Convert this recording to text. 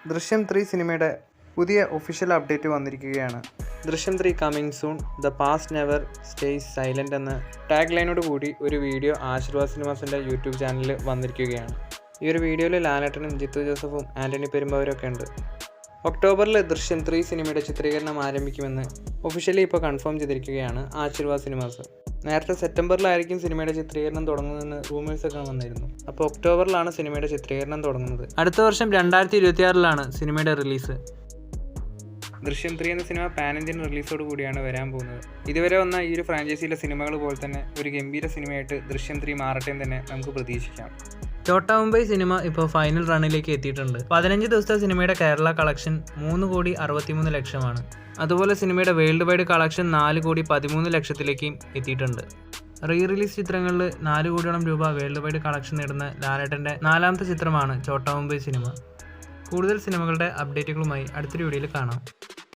ദൃശ്യം 3 സിനിമയുടെ പുതിയ ഒഫീഷ്യൽ അപ്ഡേറ്റ് വന്നിരിക്കുകയാണ്. Drishyam 3 coming soon, the past never stays silent എന്ന ടാഗ് ലൈനോട് കൂടി ഒരു വീഡിയോ ആശീർവാദ് സിനിമാസിൻ്റെ യൂട്യൂബ് ചാനലിൽ വന്നിരിക്കുകയാണ്. ഈ ഒരു വീഡിയോയിൽ ലാലേട്ടനും ജിത്തു ജോസഫും ആൻ്റണി പെരുമ്പാവൂരൊക്കെ ഉണ്ട്. ഒക്ടോബറിൽ ദൃശ്യം 3 സിനിമയുടെ ചിത്രീകരണം ആരംഭിക്കുമെന്ന് ഒഫീഷ്യലി ഇപ്പോൾ കൺഫേം ചെയ്തിരിക്കുകയാണ് ആശീർവാദ് സിനിമാസ്. നേരത്തെ സെപ്റ്റംബറിലായിരിക്കും സിനിമയുടെ ചിത്രീകരണം തുടങ്ങുന്നതെന്ന് റൂമേഴ്സൊക്കെ വന്നിരുന്നു. അപ്പോൾ ഒക്ടോബറിലാണ് സിനിമയുടെ ചിത്രീകരണം തുടങ്ങുന്നത്. അടുത്ത വർഷം 2026 സിനിമയുടെ റിലീസ്. ദൃശ്യം 3 എന്ന സിനിമ പാൻ ഇന്ത്യൻ റിലീസോട് കൂടിയാണ് വരാൻ പോകുന്നത്. ഇതുവരെ വന്ന ഈ ഒരു ഫ്രാഞ്ചൈസിയിലെ സിനിമകൾ പോലെ തന്നെ ഒരു ഗംഭീര സിനിമയായിട്ട് ദൃശ്യം 3 മാറട്ടെ എന്ന് തന്നെ നമുക്ക് പ്രതീക്ഷിക്കാം. ചോട്ടാ മുംബൈ സിനിമ ഇപ്പോൾ ഫൈനൽ റണ്ണിലേക്ക് എത്തിയിട്ടുണ്ട്. 15 ദിവസത്തെ സിനിമയുടെ കേരള കളക്ഷൻ 3,63,00,000 അതുപോലെ സിനിമയുടെ വേൾഡ് വൈഡ് കളക്ഷൻ 4,13,00,000 എത്തിയിട്ടുണ്ട്. റീ റിലീസ് ചിത്രങ്ങളിൽ 4 കോടിയോളം രൂപ വേൾഡ് വൈഡ് കളക്ഷൻ നേടുന്ന ലാലേട്ടൻ്റെ 4ാമത്തെ ചിത്രമാണ് ചോട്ടാ മുംബൈ സിനിമ. കൂടുതൽ സിനിമകളുടെ അപ്ഡേറ്റുകളുമായി അടുത്തൊരു വീഡിയോയിൽ കാണാം.